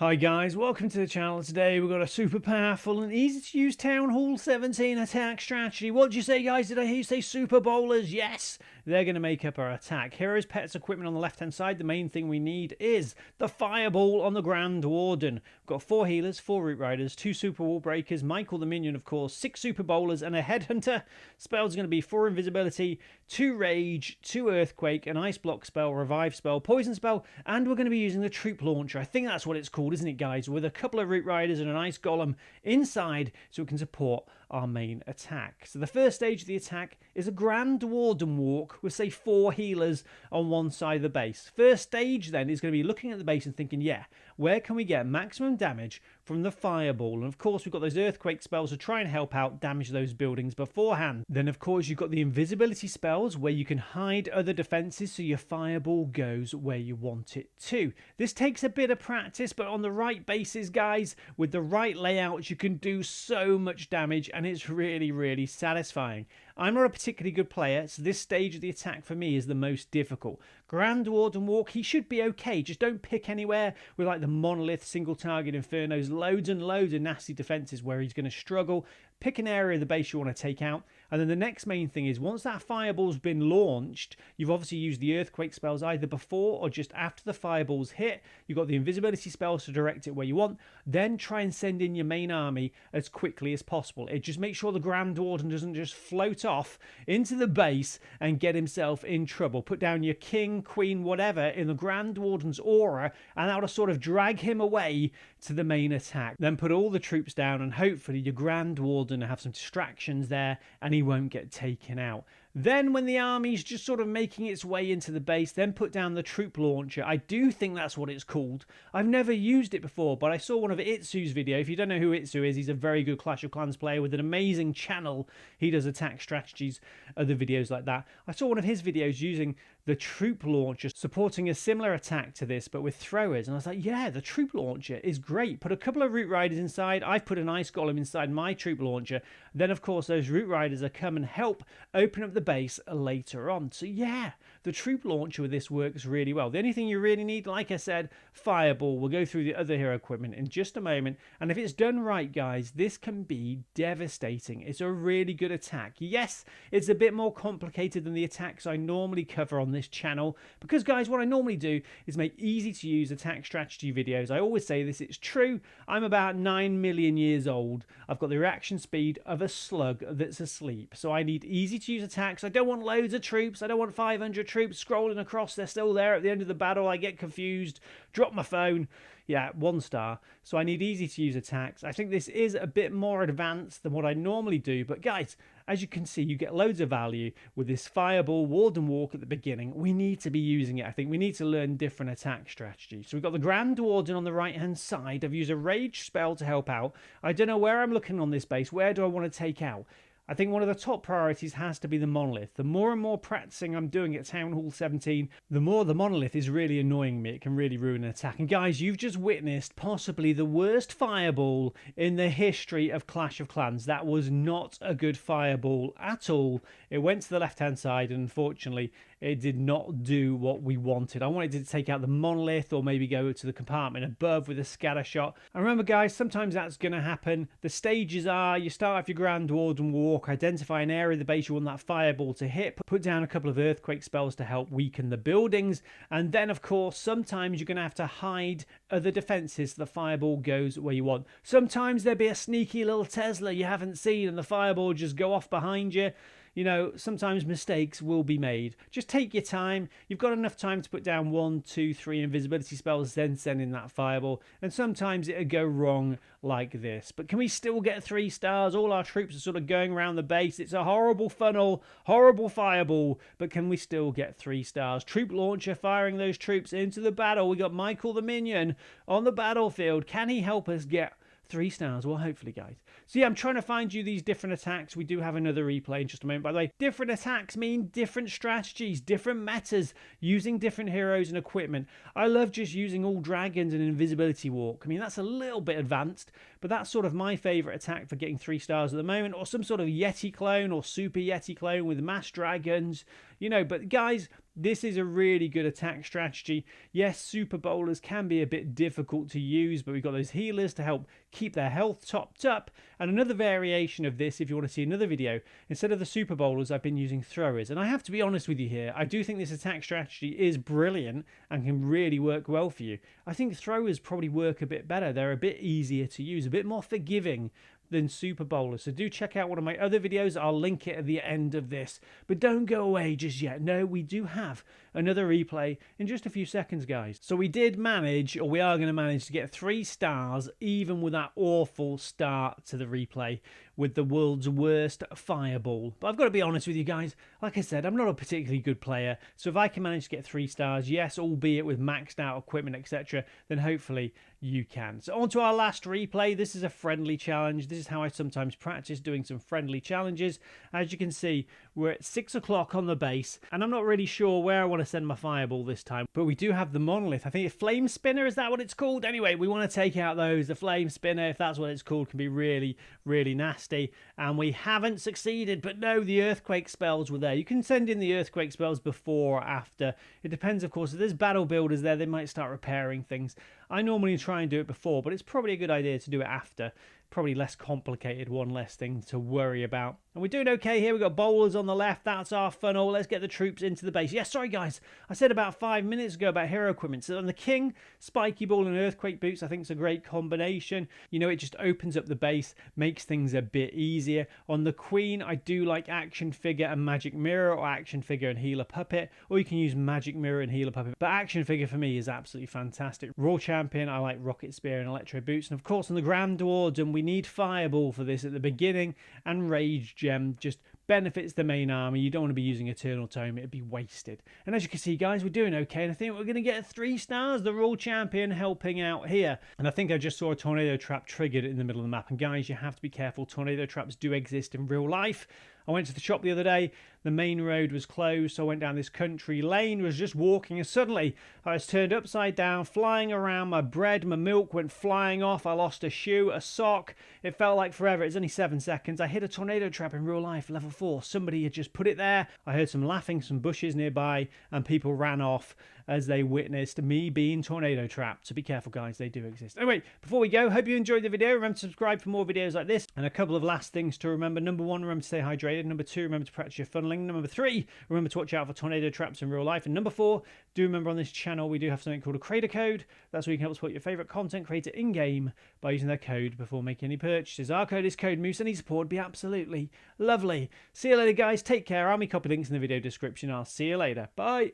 Hi guys, welcome to the channel. Today we've got a super powerful and easy to use Town Hall 17 attack strategy. What did you say, guys? Did I hear you say super bowlers? Yes, they're going to make up our attack. Heroes, pets, equipment on the left hand side. The main thing we need is the fireball on the Grand Warden. We've got 4 healers, 4 root riders, 2 super wall breakers, Michael the Minion of course, 6 super bowlers and a headhunter. Spells are going to be 4 invisibility, 2 rage, 2 earthquake, an ice block spell, revive spell, poison spell, and we're going to be using the troop launcher. I think that's what it's called, isn't it, guys? With a couple of root riders and an ice golem inside so it can support our main attack. So the first stage of the attack is a Grand Warden walk with, say, 4 healers on one side of the base. First stage then is going to be looking at the base and thinking, yeah, where can we get maximum damage from the fireball? And of course we've got those earthquake spells to try and help out damage those buildings beforehand. Then of course you've got the invisibility spells where you can hide other defenses so your fireball goes where you want it to. This takes a bit of practice, but on the right bases, guys, with the right layouts, you can do so much damage and it's really satisfying. I'm not a particularly good player, so this stage of the attack for me is the most difficult. Grand Warden walk, he should be okay. Just don't pick anywhere with like the monolith, single target infernos, loads and loads of nasty defenses where he's going to struggle. Pick an area of the base you want to take out. And then the next main thing is once that fireball's been launched, you've obviously used the earthquake spells either before or just after the fireball's hit. You've got the invisibility spells to direct it where you want. Then try and send in your main army as quickly as possible. It just makes sure the Grand Warden doesn't just float off into the base and get himself in trouble. Put down your king, queen, whatever in the Grand Warden's aura, and that'll sort of drag him away to the main attack. Then put all the troops down and hopefully your Grand Warden will have some distractions there and he won't get taken out. Then when the army's just sort of making its way into the base, then put down the troop launcher. I do think that's what it's called. I've never used it before, but I saw one of Itsu's video. If you don't know who Itsu is, he's a very good Clash of Clans player with an amazing channel. He does attack strategies, other videos like that. I saw one of his videos using the troop launcher, supporting a similar attack to this, but with throwers. And I was like, yeah, the troop launcher is great. Put a couple of root riders inside. I've put an ice golem inside my troop launcher. Then, of course, those root riders are come and help open up the base later on. So yeah, the troop launcher with this works really well. The only thing you really need, like I said, fireball. We'll go through the other hero equipment in just a moment, and if it's done right, guys, this can be devastating. It's a really good attack. Yes, it's a bit more complicated than the attacks I normally cover on this channel, because guys, what I normally do is make easy to use attack strategy videos. I always say this, it's true. I'm about 9 million years old. I've got the reaction speed of a slug that's asleep, so I need easy to use attacks. I don't want loads of troops. I don't want 500 troops scrolling across. They're still there at the end of the battle. I get confused, drop my phone. Yeah, 1 star. So I need easy to use attacks. I think this is a bit more advanced than what I normally do. But guys, as you can see, you get loads of value with this fireball Warden walk at the beginning. We need to be using it. I think we need to learn different attack strategies. So we've got the Grand Warden on the right hand side. I've used a rage spell to help out. I don't know where I'm looking on this base. Where do I want to take out? I think one of the top priorities has to be the monolith. The more and more practicing I'm doing at Town Hall 17, the more the monolith is really annoying me. It can really ruin an attack. And guys, you've just witnessed possibly the worst fireball in the history of Clash of Clans. That was not a good fireball at all. It went to the left-hand side, and unfortunately, it did not do what we wanted. I wanted to take out the monolith or maybe go to the compartment above with a scatter shot. And remember, guys, sometimes that's going to happen. The stages are, you start off your Grand Warden walk, identify an area of the base you want that fireball to hit, put down a couple of earthquake spells to help weaken the buildings, and then, of course, sometimes you're going to have to hide other defenses so the fireball goes where you want. Sometimes there'll be a sneaky little Tesla you haven't seen and the fireball just go off behind you. You know, sometimes mistakes will be made. Just take your time. You've got enough time to put down 1, 2, 3 invisibility spells, then send in that fireball. And sometimes it'll go wrong like this. But can we still get 3 stars? All our troops are sort of going around the base. It's a horrible funnel, horrible fireball. But can we still get 3 stars? Troop launcher firing those troops into the battle. We got Michael the Minion on the battlefield. Can he help us get 3 stars? Well, hopefully, guys. So yeah, I'm trying to find you these different attacks. We do have another replay in just a moment. By the way, different attacks mean different strategies, different metas, using different heroes and equipment. I love just using all dragons and invisibility walk. I mean, that's a little bit advanced, but that's sort of my favorite attack for getting 3 stars at the moment, or some sort of Yeti clone or super Yeti clone with mass dragons, you know. But guys, This is a really good attack strategy. Yes, super bowlers can be a bit difficult to use, but we've got those healers to help keep their health topped up. And another variation of this, if you want to see another video, instead of the super bowlers, I've been using throwers. And I have to be honest with you here, I do think this attack strategy is brilliant and can really work well for you. I think throwers probably work a bit better. They're a bit easier to use, a bit more forgiving than super bowlers. So do check out one of my other videos. I'll link it at the end of this. But don't go away just yet. No, we do have another replay in just a few seconds, guys. So we did manage, or we are going to manage to get 3 stars, even with that awful start to the replay with the world's worst fireball. But I've got to be honest with you guys, like I said, I'm not a particularly good player, so if I can manage to get 3 stars, yes, albeit with maxed out equipment, etc., then hopefully you can. So on to our last replay. This is a friendly challenge. This is how I sometimes practice doing some friendly challenges. As you can see, we're at 6 o'clock on the base, and I'm not really sure where I want to send my fireball this time, but we do have the monolith. I think a flame spinner, is that what it's called? Anyway, we want to take out those. The flame spinner, if that's what it's called, can be really, really nasty, and we haven't succeeded. But no, the earthquake spells were there. You can send in the earthquake spells before or after. It depends, of course. If there's battle builders there, they might start repairing things. I normally try and do it before, but it's probably a good idea to do it after. Probably less complicated, one less thing to worry about. And we're doing okay here. We've got bowlers on the left. That's our funnel. Let's get the troops into the base. Yes, sorry guys. I said about 5 minutes ago about hero equipment. So on the king, spiky ball and earthquake boots, I think it's a great combination. You know, it just opens up the base, makes things a bit easier. On the queen, I do like action figure and magic mirror, or action figure and healer puppet, or you can use magic mirror and healer puppet. But action figure for me is absolutely fantastic. Raw champion, I like rocket spear and electro boots. And of course on the grand warden, we need fireball for this at the beginning, and rage gem just benefits the main army. You don't want to be using eternal tome, it'd be wasted. And as you can see guys, we're doing okay, and I think we're going to get 3 stars. The raw champion helping out here, and I think I just saw a tornado trap triggered in the middle of the map. And guys, you have to be careful. Tornado traps do exist in real life. I went to the shop the other day, the main road was closed, so I went down this country lane, was just walking, and suddenly I was turned upside down, flying around. My bread, my milk went flying off. I lost a shoe, a sock. It felt like forever. It's only 7 seconds. I hit a tornado trap in real life, level 4. Somebody had just put it there. I heard some laughing, some bushes nearby, and people ran off as they witnessed me being tornado trapped. So be careful guys, they do exist. Anyway, before we go, hope you enjoyed the video. Remember to subscribe for more videos like this. And a couple of last things to remember. Number 1, remember to stay hydrated. Number 2, remember to practice your funneling. Number 3, remember to watch out for tornado traps in real life. And number 4, do remember on this channel we do have something called a creator code. That's where you can help support your favorite content creator in-game by using their code before making any purchases. Our code is code Moose. Any support would be absolutely lovely. See you later guys, take care. I'll make copy links in the video description. I'll see you later. Bye.